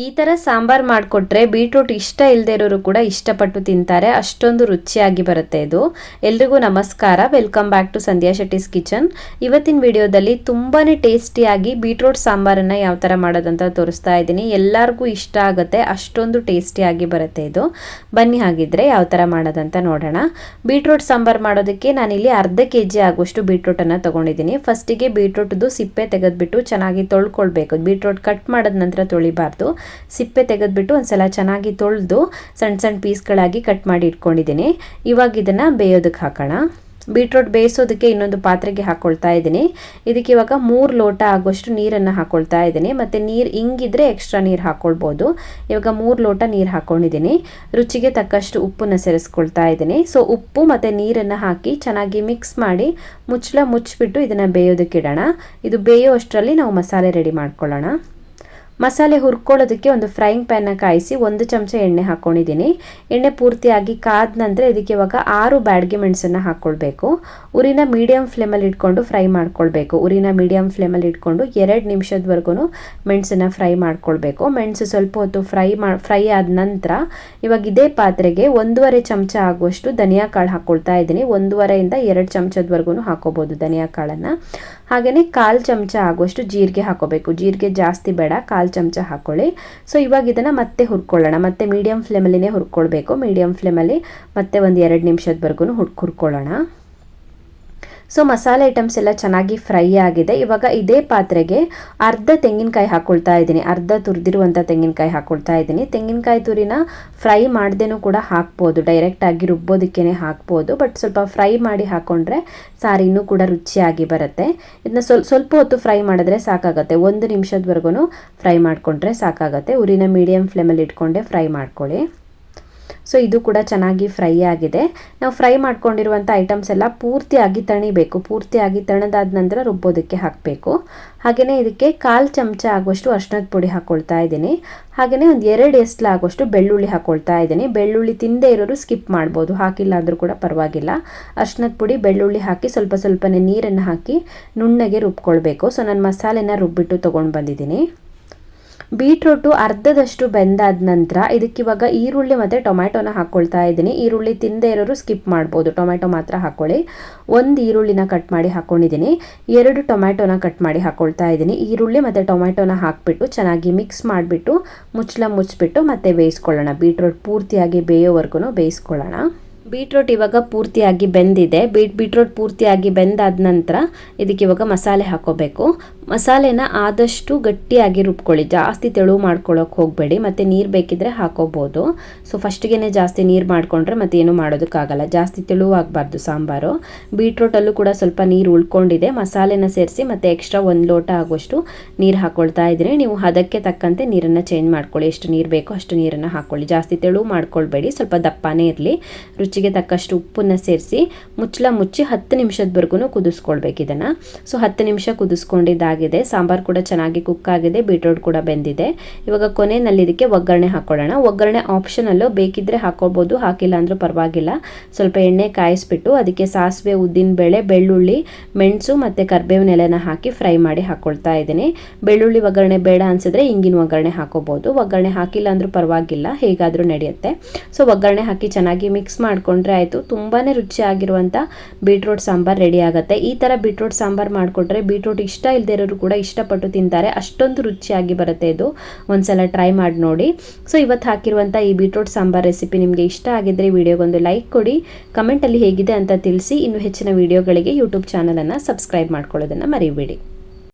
ಈ ಥರ ಸಾಂಬಾರು ಮಾಡಿಕೊಟ್ರೆ ಬೀಟ್ರೂಟ್ ಇಷ್ಟ ಇಲ್ಲದೆ ಇರೋರು ಕೂಡ ಇಷ್ಟಪಟ್ಟು ತಿಂತಾರೆ. ಅಷ್ಟೊಂದು ರುಚಿಯಾಗಿ ಬರುತ್ತೆ ಇದು. ಎಲ್ರಿಗೂ ನಮಸ್ಕಾರ, welcome back to Sandhya Shetty's kitchen. ಇವತ್ತಿನ ವಿಡಿಯೋದಲ್ಲಿ ತುಂಬಾ ಟೇಸ್ಟಿಯಾಗಿ ಬೀಟ್ರೂಟ್ ಸಾಂಬಾರನ್ನು ಯಾವ ಥರ ಮಾಡೋದಂತ ತೋರಿಸ್ತಾ ಇದ್ದೀನಿ. ಎಲ್ಲರಿಗೂ ಇಷ್ಟ ಆಗುತ್ತೆ, ಅಷ್ಟೊಂದು ಟೇಸ್ಟಿಯಾಗಿ ಬರುತ್ತೆ ಇದು. ಬನ್ನಿ ಹಾಗಿದ್ರೆ ಯಾವ ಥರ ಮಾಡೋದಂತ ನೋಡೋಣ. ಬೀಟ್ರೂಟ್ ಸಾಂಬಾರು ಮಾಡೋದಕ್ಕೆ ನಾನಿಲ್ಲಿ ಅರ್ಧ kg ಆಗುವಷ್ಟು ಬೀಟ್ರೂಟನ್ನು ತೊಗೊಂಡಿದ್ದೀನಿ. ಫಸ್ಟಿಗೆ ಬೀಟ್ರೂಟ್ದು ಸಿಪ್ಪೆ ತೆಗೆದ್ಬಿಟ್ಟು ಚೆನ್ನಾಗಿ ತೊಳ್ಕೊಳ್ಬೇಕು. ಬೀಟ್ರೂಟ್ ಕಟ್ ಮಾಡಿದ ನಂತರ ತೊಳಿಬಾರ್ದು. ಸಿಪ್ಪೆ ತೆಗೆದ್ಬಿಟ್ಟು ಒಂದ್ಸಲ ಚೆನ್ನಾಗಿ ತೊಳೆದು ಸಣ್ಣ ಸಣ್ಣ ಪೀಸ್ಗಳಾಗಿ ಕಟ್ ಮಾಡಿ ಇಟ್ಕೊಂಡಿದ್ದೀನಿ. ಇವಾಗ ಇದನ್ನು ಬೇಯೋದಕ್ಕೆ ಹಾಕೋಣ. ಬೀಟ್ರೂಟ್ ಬೇಯಿಸೋದಕ್ಕೆ ಇನ್ನೊಂದು ಪಾತ್ರೆಗೆ ಹಾಕ್ಕೊಳ್ತಾ ಇದ್ದೀನಿ. ಇದಕ್ಕೆ ಇವಾಗ 3 ಲೋಟ ಆಗುವಷ್ಟು ನೀರನ್ನು ಹಾಕ್ಕೊಳ್ತಾ ಇದ್ದೀನಿ. ಮತ್ತು ನೀರು ಹಿಂಗಿದ್ರೆ ಎಕ್ಸ್ಟ್ರಾ ನೀರು ಹಾಕ್ಕೊಳ್ಬೋದು. ಇವಾಗ 3 ಲೋಟ ನೀರು ಹಾಕ್ಕೊಂಡಿದ್ದೀನಿ. ರುಚಿಗೆ ತಕ್ಕಷ್ಟು ಉಪ್ಪನ್ನು ಸೇರಿಸ್ಕೊಳ್ತಾ ಇದ್ದೀನಿ. ಸೊ ಉಪ್ಪು ಮತ್ತು ನೀರನ್ನು ಹಾಕಿ ಚೆನ್ನಾಗಿ ಮಿಕ್ಸ್ ಮಾಡಿ ಮುಚ್ಚಿಬಿಟ್ಟು ಇದನ್ನು ಬೇಯೋದಕ್ಕೆ ಇಡೋಣ. ಇದು ಬೇಯೋ ಅಷ್ಟರಲ್ಲಿ ನಾವು ಮಸಾಲೆ ರೆಡಿ ಮಾಡ್ಕೊಳ್ಳೋಣ. ಮಸಾಲೆ ಹುರ್ಕೊಳ್ಳೋದಕ್ಕೆ ಒಂದು ಫ್ರೈಯಿಂಗ್ ಪ್ಯಾನ್ನ ಕಾಯಿಸಿ 1 ಚಮಚ ಎಣ್ಣೆ ಹಾಕ್ಕೊಂಡಿದ್ದೀನಿ. ಎಣ್ಣೆ ಪೂರ್ತಿಯಾಗಿ ಕಾದ ನಂತರ ಇದಕ್ಕೆ ಇವಾಗ 6 ಬ್ಯಾಡಗಿ ಮೆಣಸನ್ನು ಹಾಕ್ಕೊಳ್ಬೇಕು. ಉರಿನ ಮೀಡಿಯಂ ಫ್ಲೇಮಲ್ಲಿ ಇಟ್ಕೊಂಡು ಫ್ರೈ ಮಾಡ್ಕೊಳ್ಬೇಕು. ಉರಿನ ಮೀಡಿಯಂ ಫ್ಲೇಮಲ್ಲಿ ಇಟ್ಕೊಂಡು 2 ನಿಮಿಷದವರೆಗೂ ಮೆಣಸನ್ನು ಫ್ರೈ ಮಾಡ್ಕೊಳ್ಬೇಕು. ಮೆಣಸು ಸ್ವಲ್ಪ ಹೊತ್ತು ಫ್ರೈ ಆದ ನಂತರ ಇವಾಗ ಇದೇ ಪಾತ್ರೆಗೆ 1.5 ಚಮಚ ಆಗುವಷ್ಟು ಧನಿಯಾ ಕಾಳು ಹಾಕ್ಕೊಳ್ತಾ ಇದ್ದೀನಿ. 1.5 ಇಂದ 2 ಚಮಚದವರೆಗೂ ಹಾಕೋಬಹುದು ಧನಿಯಾ ಕಾಳನ್ನು. ಹಾಗೆಯೇ 1/4 ಚಮಚ ಆಗುವಷ್ಟು ಜೀರಿಗೆ ಹಾಕೋಬೇಕು. ಜೀರಿಗೆ ಜಾಸ್ತಿ ಬೇಡ, 1/4 ಚಮಚ ಹಾಕೊಳ್ಳಿ. ಸೊ ಇವಾಗ ಇದನ್ನು ಮತ್ತೆ ಹುರ್ಕೊಳ್ಳೋಣ. ಮತ್ತೆ ಮೀಡಿಯಂ ಫ್ಲೇಮಲ್ಲಿನೇ ಹುರ್ಕೊಳ್ಬೇಕು. ಮೀಡಿಯಂ ಫ್ಲೇಮಲ್ಲಿ ಮತ್ತೆ ಒಂದು 2 ನಿಮಿಷದವರೆಗೂ ಹುರ್ಕೊಳ್ಳೋಣ. ಸೊ ಮಸಾಲೆ ಐಟಮ್ಸ್ ಎಲ್ಲ ಚೆನ್ನಾಗಿ ಫ್ರೈ ಆಗಿದೆ. ಇವಾಗ ಇದೇ ಪಾತ್ರೆಗೆ ಅರ್ಧ ತೆಂಗಿನಕಾಯಿ ಹಾಕ್ಕೊಳ್ತಾ ಇದ್ದೀನಿ. ಅರ್ಧ ತುರಿದಿರುವಂಥ ತೆಂಗಿನಕಾಯಿ ಹಾಕ್ಕೊಳ್ತಾ ಇದ್ದೀನಿ. ತೆಂಗಿನಕಾಯಿ ತುರಿನ ಫ್ರೈ ಮಾಡ್ದೇನೂ ಕೂಡ ಹಾಕ್ಬೋದು, ಡೈರೆಕ್ಟಾಗಿ ರುಬ್ಬೋದಕ್ಕೇ ಹಾಕ್ಬೋದು. ಬಟ್ ಸ್ವಲ್ಪ ಫ್ರೈ ಮಾಡಿ ಹಾಕ್ಕೊಂಡ್ರೆ ಸಾರು ಇನ್ನೂ ಕೂಡ ರುಚಿಯಾಗಿ ಬರುತ್ತೆ. ಇದನ್ನ ಸ್ವಲ್ಪ ಹೊತ್ತು ಫ್ರೈ ಮಾಡಿದ್ರೆ ಸಾಕಾಗುತ್ತೆ. 1 ನಿಮಿಷದವರೆಗೂ ಫ್ರೈ ಮಾಡಿಕೊಂಡ್ರೆ ಸಾಕಾಗುತ್ತೆ. ಉರಿನ ಮೀಡಿಯಂ ಫ್ಲೇಮಲ್ಲಿ ಇಟ್ಕೊಂಡೆ ಫ್ರೈ ಮಾಡ್ಕೊಳ್ಳಿ. ಸೊ ಇದು ಕೂಡ ಚೆನ್ನಾಗಿ ಫ್ರೈ ಆಗಿದೆ. ನಾವು ಫ್ರೈ ಮಾಡ್ಕೊಂಡಿರುವಂಥ ಐಟಮ್ಸ್ ಎಲ್ಲ ಪೂರ್ತಿಯಾಗಿ ತಣಿಬೇಕು. ಪೂರ್ತಿಯಾಗಿ ತಣದಾದ ನಂತರ ರುಬ್ಬೋದಕ್ಕೆ ಹಾಕಬೇಕು. ಹಾಗೆಯೇ ಇದಕ್ಕೆ 1/4 ಚಮಚ ಆಗುವಷ್ಟು ಅರಿಶಿಣದ ಪುಡಿ ಹಾಕ್ಕೊಳ್ತಾ ಇದ್ದೀನಿ. ಹಾಗೆಯೇ ಒಂದು 2 ಎಸ್ಲು ಆಗುವಷ್ಟು ಬೆಳ್ಳುಳ್ಳಿ ಹಾಕ್ಕೊಳ್ತಾ ಇದ್ದೀನಿ. ಬೆಳ್ಳುಳ್ಳಿ ತಿಂದೇ ಇರೋರು ಸ್ಕಿಪ್ ಮಾಡ್ಬೋದು, ಹಾಕಿಲ್ಲ ಅಂದರೂ ಕೂಡ ಪರವಾಗಿಲ್ಲ. ಅರಿಶಿಣದ ಪುಡಿ, ಬೆಳ್ಳುಳ್ಳಿ ಹಾಕಿ ಸ್ವಲ್ಪನೇ ನೀರನ್ನು ಹಾಕಿ ನುಣ್ಣಗೆ ರುಬ್ಕೊಳ್ಬೇಕು. ಸೊ ನಾನು ಮಸಾಲೆನ ರುಬ್ಬಿಟ್ಟು ತೊಗೊಂಡು ಬಂದಿದ್ದೀನಿ. ಬೀಟ್ರೂಟು ಅರ್ಧದಷ್ಟು ಬೆಂದಾದ ನಂತರ ಇದಕ್ಕಿವಾಗ ಈರುಳ್ಳಿ ಮತ್ತು ಟೊಮ್ಯಾಟೋನ ಹಾಕ್ಕೊಳ್ತಾ ಇದ್ದೀನಿ. ಈರುಳ್ಳಿ ತಿಂದೇ ಇರೋರು ಸ್ಕಿಪ್ ಮಾಡ್ಬೋದು, ಟೊಮ್ಯಾಟೊ ಮಾತ್ರ ಹಾಕ್ಕೊಳ್ಳಿ. 1 ಈರುಳ್ಳಿನ ಕಟ್ ಮಾಡಿ ಹಾಕ್ಕೊಂಡಿದ್ದೀನಿ. 2 ಟೊಮ್ಯಾಟೋನ ಕಟ್ ಮಾಡಿ ಹಾಕ್ಕೊಳ್ತಾ ಇದ್ದೀನಿ. ಈರುಳ್ಳಿ ಮತ್ತು ಟೊಮ್ಯಾಟೋನ ಹಾಕ್ಬಿಟ್ಟು ಚೆನ್ನಾಗಿ ಮಿಕ್ಸ್ ಮಾಡಿಬಿಟ್ಟು ಮುಚ್ಚಿಬಿಟ್ಟು ಮತ್ತೆ ಬೇಯಿಸ್ಕೊಳ್ಳೋಣ. ಬೀಟ್ರೂಟ್ ಪೂರ್ತಿಯಾಗಿ ಬೇಯೋವರೆಗೂ ಬೇಯಿಸ್ಕೊಳ್ಳೋಣ. ಬೀಟ್ರೂಟ್ ಇವಾಗ ಪೂರ್ತಿಯಾಗಿ ಬೆಂದಿದೆ. ಬೀಟ್ರೂಟ್ ಪೂರ್ತಿಯಾಗಿ ಬೆಂದಾದ ನಂತರ ಇದಕ್ಕೆ ಇವಾಗ ಮಸಾಲೆ ಹಾಕೋಬೇಕು. ಮಸಾಲೆನ ಆದಷ್ಟು ಗಟ್ಟಿಯಾಗಿ ರುಬ್ಕೊಳ್ಳಿ, ಜಾಸ್ತಿ ತೆಳು ಮಾಡ್ಕೊಳ್ಳೋಕೆ ಹೋಗಬೇಡಿ. ಮತ್ತು ನೀರು ಬೇಕಿದ್ರೆ ಹಾಕೋಬೋದು. ಸೊ ಫಸ್ಟಿಗೆ ಜಾಸ್ತಿ ನೀರು ಮಾಡಿಕೊಂಡ್ರೆ ಮತ್ತೆ ಏನೂ ಮಾಡೋದಕ್ಕಾಗಲ್ಲ. ಜಾಸ್ತಿ ತೆಳುವಾಗಬಾರ್ದು ಸಾಂಬಾರು. ಬೀಟ್ರೂಟಲ್ಲೂ ಕೂಡ ಸ್ವಲ್ಪ ನೀರು ಉಳ್ಕೊಂಡಿದೆ. ಮಸಾಲೆನ ಸೇರಿಸಿ ಮತ್ತೆ ಎಕ್ಸ್ಟ್ರಾ 1 ಲೋಟ ಆಗುವಷ್ಟು ನೀರು ಹಾಕ್ಕೊಳ್ತಾ ಇದ್ದೀನಿ. ನೀವು ಅದಕ್ಕೆ ತಕ್ಕಂತೆ ನೀರನ್ನು ಚೇಂಜ್ ಮಾಡ್ಕೊಳ್ಳಿ. ಎಷ್ಟು ನೀರು ಬೇಕೋ ಅಷ್ಟು ನೀರನ್ನು ಹಾಕ್ಕೊಳ್ಳಿ. ಜಾಸ್ತಿ ತೆಳು ಮಾಡ್ಕೊಳ್ಬೇಡಿ, ಸ್ವಲ್ಪ ದಪ್ಪನೇ ಇರಲಿ. ರುಚಿಗೆ ತಕ್ಕಷ್ಟು ಉಪ್ಪನ್ನು ಸೇರಿಸಿ ಮುಚ್ಚಿ 10 ನಿಮಿಷದವರೆಗೂ ಕುದಿಸ್ಕೊಳ್ಬೇಕು ಇದನ್ನು. ಸೊ 10 ನಿಮಿಷ ಕುದಿಸ್ಕೊಂಡಿದ್ದಾಗಿದೆ. ಸಾಂಬಾರು ಕೂಡ ಚೆನ್ನಾಗಿ ಕುಕ್ ಆಗಿದೆ, ಬೀಟ್ರೂಟ್ ಕೂಡ ಬೆಂದಿದೆ. ಇವಾಗ ಕೊನೆಯಲ್ಲಿ ಇದಕ್ಕೆ ಒಗ್ಗರಣೆ ಹಾಕೊಳ್ಳೋಣ. ಒಗ್ಗರಣೆ ಆಪ್ಷನಲ್ಲು, ಬೇಕಿದ್ರೆ ಹಾಕೋಬಹುದು, ಹಾಕಿಲ್ಲ ಅಂದರೂ ಪರವಾಗಿಲ್ಲ. ಸ್ವಲ್ಪ ಎಣ್ಣೆ ಕಾಯಿಸ್ಬಿಟ್ಟು ಅದಕ್ಕೆ ಸಾಸಿವೆ, ಉದ್ದಿನಬೇಳೆ, ಬೆಳ್ಳುಳ್ಳಿ, ಮೆಣಸು ಮತ್ತು ಕರಿಬೇವಿನ ಎಲೆನ ಹಾಕಿ ಫ್ರೈ ಮಾಡಿ ಹಾಕ್ಕೊಳ್ತಾ ಇದ್ದೀನಿ. ಬೆಳ್ಳುಳ್ಳಿ ಒಗ್ಗರಣೆ ಬೇಡ ಅನಿಸಿದ್ರೆ ಇಂಗಿನ ಒಗ್ಗರಣೆ ಹಾಕೋಬಹುದು. ಒಗ್ಗರಣೆ ಹಾಕಿಲ್ಲ ಅಂದರೂ ಪರವಾಗಿಲ್ಲ, ಹೇಗಾದರೂ ನಡೆಯುತ್ತೆ. ಸೊ ಒಗ್ಗರಣೆ ಹಾಕಿ ಚೆನ್ನಾಗಿ ಮಿಕ್ಸ್ ಮಾಡಿಕೊಂಡ್ರೆ ಆಯಿತು. ತುಂಬಾ ರುಚಿಯಾಗಿರುವಂಥ ಬೀಟ್ರೂಟ್ ಸಾಂಬಾರು ರೆಡಿ ಆಗುತ್ತೆ. ಈ ಥರ ಬೀಟ್ರೂಟ್ ಸಾಂಬಾರು ಮಾಡಿಕೊಟ್ರೆ ಬೀಟ್ರೂಟ್ ಇಷ್ಟ ಇಲ್ಲದೆ ಇರೋರು ಕೂಡ ಇಷ್ಟಪಟ್ಟು ತಿಂತಾರೆ. ಅಷ್ಟೊಂದು ರುಚಿಯಾಗಿ ಬರುತ್ತೆ ಇದು. ಒಂದ್ಸಲ ಟ್ರೈ ಮಾಡಿ ನೋಡಿ. ಸೊ ಇವತ್ತು ಹಾಕಿರುವಂಥ ಈ ಬೀಟ್ರೂಟ್ ಸಾಂಬಾರು ರೆಸಿಪಿ ನಿಮಗೆ ಇಷ್ಟ ಆಗಿದ್ರೆ ವಿಡಿಯೋಗೊಂದು ಲೈಕ್ ಕೊಡಿ, ಕಮೆಂಟಲ್ಲಿ ಹೇಗಿದೆ ಅಂತ ತಿಳಿಸಿ. ಇನ್ನು ಹೆಚ್ಚಿನ ವಿಡಿಯೋಗಳಿಗೆ ಯೂಟ್ಯೂಬ್ ಚಾನಲನ್ನು ಸಬ್ಸ್ಕ್ರೈಬ್ ಮಾಡ್ಕೊಳ್ಳೋದನ್ನು ಮರಿಬೇಡಿ.